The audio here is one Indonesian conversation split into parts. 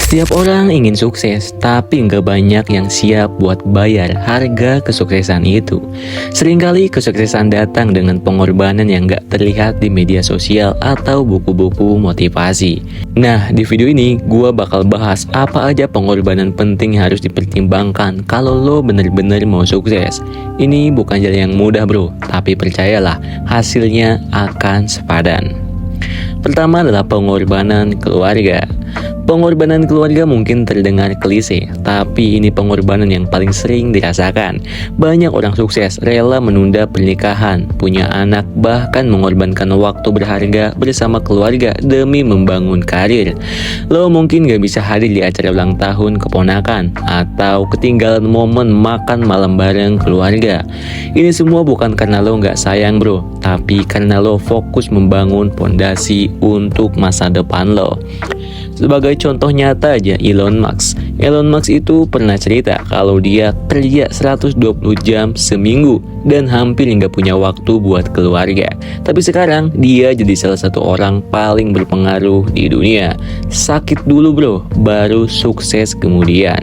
Setiap orang ingin sukses, tapi nggak banyak yang siap buat bayar harga kesuksesan itu. Seringkali kesuksesan datang dengan pengorbanan yang nggak terlihat di media sosial atau buku-buku motivasi. Nah, di video ini gue bakal bahas apa aja pengorbanan penting yang harus dipertimbangkan kalau lo bener-bener mau sukses. Ini bukan jalan yang mudah bro, tapi percayalah hasilnya akan sepadan. Pertama adalah pengorbanan keluarga. Pengorbanan keluarga mungkin terdengar klise, tapi ini pengorbanan yang paling sering dirasakan. Banyak orang sukses rela menunda pernikahan, punya anak, bahkan mengorbankan waktu berharga bersama keluarga demi membangun karir. Lo mungkin gak bisa hadir di acara ulang tahun keponakan, atau ketinggalan momen makan malam bareng keluarga. Ini semua bukan karena lo gak sayang bro, tapi karena lo fokus membangun fondasi untuk masa depan lo. Sebagai contoh nyata aja Elon Musk. Elon Musk itu pernah cerita kalau dia kerja 120 jam seminggu dan hampir nggak punya waktu buat keluarga. Tapi sekarang dia jadi salah satu orang paling berpengaruh di dunia. Sakit dulu bro, baru sukses kemudian.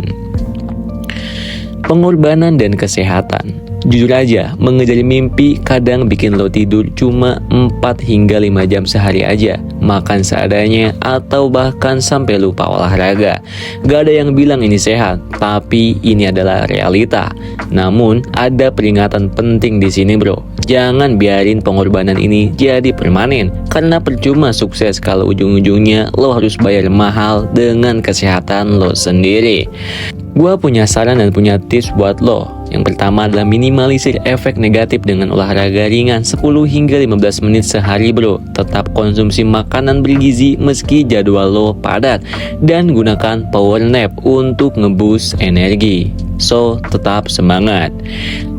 Pengorbanan dan kesehatan. Jujur aja, mengejar mimpi kadang bikin lo tidur cuma 4 hingga 5 jam sehari aja, makan seadanya, atau bahkan sampai lupa olahraga. Gak ada yang bilang ini sehat, tapi ini adalah realita. Namun, ada peringatan penting di sini bro. Jangan biarin pengorbanan ini jadi permanen, karena percuma sukses kalau ujung-ujungnya lo harus bayar mahal dengan kesehatan lo sendiri. Gua punya saran dan punya tips buat lo. Yang pertama adalah minimalisir efek negatif dengan olahraga ringan 10 hingga 15 menit sehari bro. Tetap konsumsi makanan bergizi meski jadwal lo padat. Dan gunakan power nap untuk ngeboost energi. So, tetap semangat.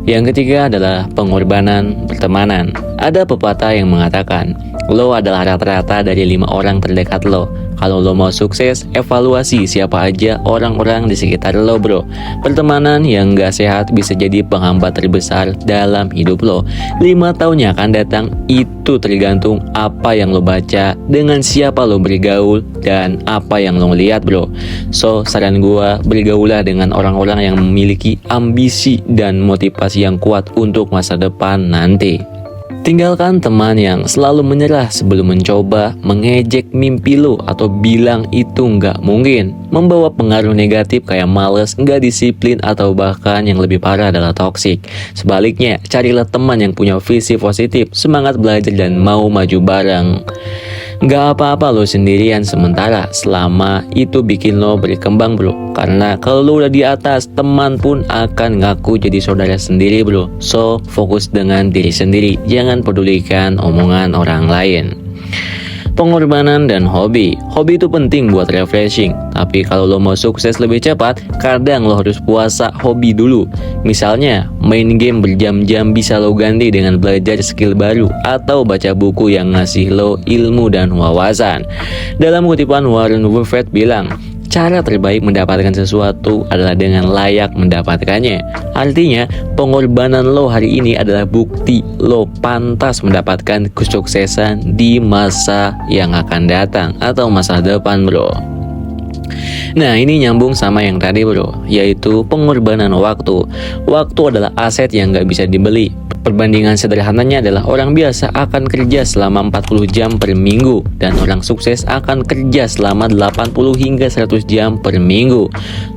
Yang ketiga adalah pengorbanan pertemanan. Ada pepatah yang mengatakan, lo adalah rata-rata dari 5 orang terdekat lo. Kalau lo mau sukses, evaluasi siapa aja orang-orang di sekitar lo bro. Pertemanan yang gak sehat bisa jadi penghambat terbesar dalam hidup lo. 5 tahun yang akan datang itu tergantung apa yang lo baca, dengan siapa lo bergaul, dan apa yang lo lihat bro. So, saran gua, bergaulah dengan orang-orang yang memiliki ambisi dan motivasi yang kuat untuk masa depan nanti. Tinggalkan teman yang selalu menyerah sebelum mencoba, mengejek mimpi lo, atau bilang itu nggak mungkin. Membawa pengaruh negatif kayak males, nggak disiplin, atau bahkan yang lebih parah adalah toksik. Sebaliknya, carilah teman yang punya visi positif, semangat belajar, dan mau maju bareng. Nggak apa-apa lo sendirian sementara, selama itu bikin lo berkembang bro. Karena kalau lo udah di atas, teman pun akan ngaku jadi saudara sendiri bro. So, fokus dengan diri sendiri, jangan pedulikan omongan orang lain. Pengorbanan dan hobi. Hobi itu penting buat refreshing, tapi kalau lo mau sukses lebih cepat, kadang lo harus puasa hobi dulu. Misalnya, main game berjam-jam bisa lo ganti dengan belajar skill baru atau baca buku yang ngasih lo ilmu dan wawasan. Dalam kutipan Warren Buffett bilang, cara terbaik mendapatkan sesuatu adalah dengan layak mendapatkannya. Artinya, pengorbanan lo hari ini adalah bukti lo pantas mendapatkan kesuksesan di masa yang akan datang atau masa depan bro. Nah, ini nyambung sama yang tadi bro, yaitu pengorbanan waktu. Waktu adalah aset yang gak bisa dibeli. Perbandingan sederhananya adalah orang biasa akan kerja selama 40 jam per minggu dan orang sukses akan kerja selama 80 hingga 100 jam per minggu.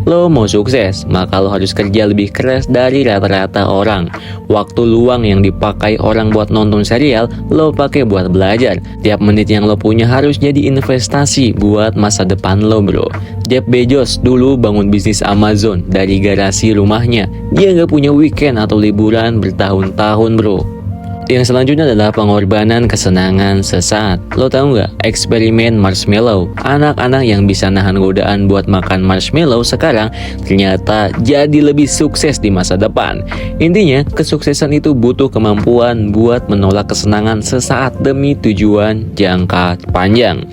Lo mau sukses, maka lo harus kerja lebih keras dari rata-rata orang. Waktu luang yang dipakai orang buat nonton serial, lo pakai buat belajar. Tiap menit yang lo punya harus jadi investasi buat masa depan lo bro. Jeff Bezos dulu bangun bisnis Amazon dari garasi rumahnya. Dia nggak punya weekend atau liburan bertahun-tahun bro. Yang selanjutnya adalah pengorbanan kesenangan sesaat. Lo tahu nggak eksperimen marshmallow? Anak-anak yang bisa nahan godaan buat makan marshmallow sekarang ternyata jadi lebih sukses di masa depan. Intinya, kesuksesan itu butuh kemampuan buat menolak kesenangan sesaat demi tujuan jangka panjang.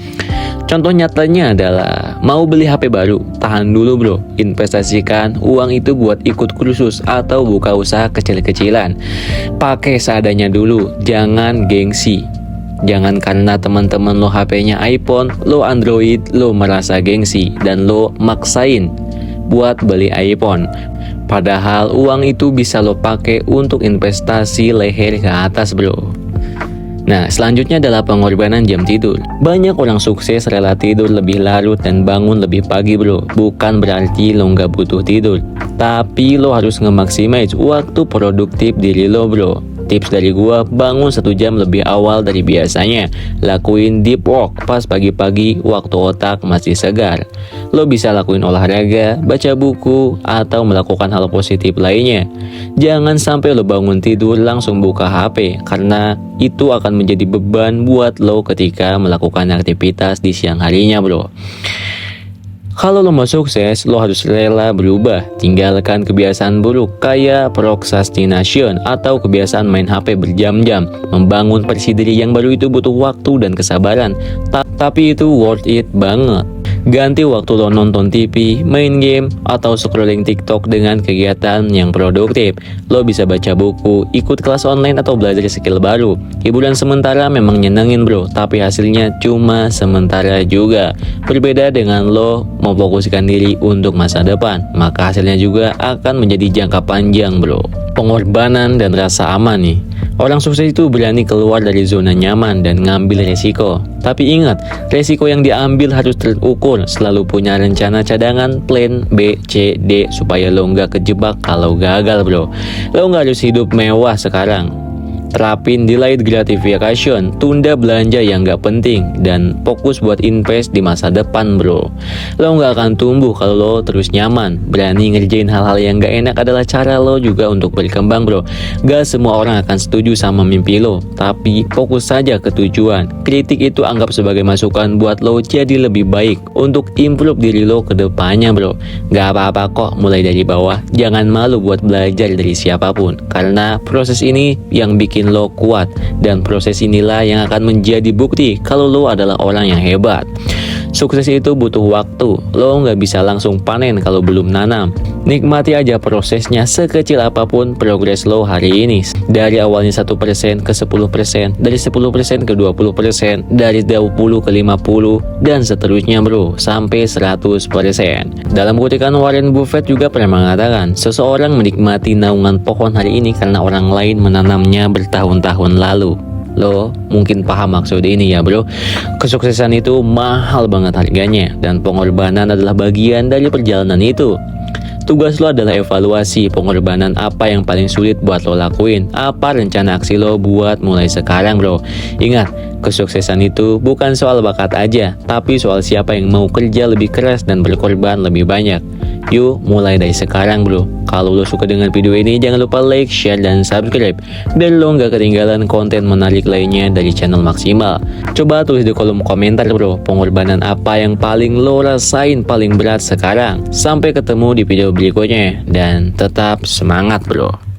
Contoh nyatanya adalah mau beli HP baru, tahan dulu bro, investasikan uang itu buat ikut kursus atau buka usaha kecil-kecilan. Pakai seadanya dulu, jangan gengsi. Jangan karena teman-teman lo HP-nya iPhone, lo Android, lo merasa gengsi dan lo maksain buat beli iPhone. Padahal uang itu bisa lo pakai untuk investasi leher ke atas, bro. Nah, selanjutnya adalah pengorbanan jam tidur. Banyak orang sukses rela tidur lebih larut dan bangun lebih pagi, bro. Bukan berarti lo nggak butuh tidur, tapi lo harus nge-maximize waktu produktif diri lo, bro. Tips dari gua, bangun 1 jam lebih awal dari biasanya. Lakuin deep work pas pagi-pagi waktu otak masih segar. Lo bisa lakuin olahraga, baca buku, atau melakukan hal positif lainnya. Jangan sampai lo bangun tidur langsung buka HP, karena itu akan menjadi beban buat lo ketika melakukan aktivitas di siang harinya, bro. Kalau lo mau sukses, lo harus rela berubah. Tinggalkan kebiasaan buruk kayak procrastination atau kebiasaan main HP berjam-jam. Membangun versi diri yang baru itu butuh waktu dan kesabaran, tapi itu worth it banget. Ganti waktu lo nonton TV, main game, atau scrolling TikTok dengan kegiatan yang produktif. Lo bisa baca buku, ikut kelas online, atau belajar skill baru. Hiburan sementara memang nyenengin, bro, tapi hasilnya cuma sementara juga. Berbeda dengan lo memfokuskan diri untuk masa depan, maka hasilnya juga akan menjadi jangka panjang, bro. Pengorbanan dan rasa aman nih. Orang sukses itu berani keluar dari zona nyaman dan ngambil resiko. Tapi ingat, resiko yang diambil harus terukur. Selalu punya rencana cadangan, plan B, C, D, supaya lo nggak kejebak kalau gagal, bro. Lo nggak harus hidup mewah sekarang. Terapin delayed gratification, tunda belanja yang gak penting, dan fokus buat invest di masa depan, bro. Lo gak akan tumbuh kalau lo terus nyaman. Berani ngerjain hal-hal yang gak enak adalah cara lo juga untuk berkembang, bro. Gak semua orang akan setuju sama mimpi lo, tapi fokus saja ke tujuan. Kritik itu anggap sebagai masukan buat lo jadi lebih baik untuk improve diri lo ke depannya, bro. Gak apa-apa kok mulai dari bawah. Jangan malu buat belajar dari siapapun, karena proses ini yang bikin lo kuat, dan proses inilah yang akan menjadi bukti kalau lo adalah orang yang hebat. Sukses itu butuh waktu. Lo nggak bisa langsung panen kalau belum nanam. Nikmati aja prosesnya, sekecil apapun progres lo hari ini. Dari awalnya 1% ke 10%, dari 10% ke 20%, dari 20 ke 50, dan seterusnya, bro, sampai 100%. Dalam kutipan Warren Buffett juga pernah mengatakan, seseorang menikmati naungan pohon hari ini karena orang lain menanamnya bertahun-tahun lalu. Lo mungkin paham maksud ini ya, bro. Kesuksesan itu mahal banget harganya, dan pengorbanan adalah bagian dari perjalanan itu. Tugas lo adalah evaluasi pengorbanan apa yang paling sulit buat lo lakuin. Apa rencana aksi lo buat mulai sekarang, bro. Ingat, kesuksesan itu bukan soal bakat aja, tapi soal siapa yang mau kerja lebih keras dan berkorban lebih banyak. Yuk, mulai dari sekarang, bro. Kalau lo suka dengan video ini, jangan lupa like, share, dan subscribe, biar lo nggak ketinggalan konten menarik lainnya dari channel Maksimal. Coba tulis di kolom komentar, bro, pengorbanan apa yang paling lo rasain paling berat sekarang. Sampai ketemu di video berikutnya, dan tetap semangat, bro.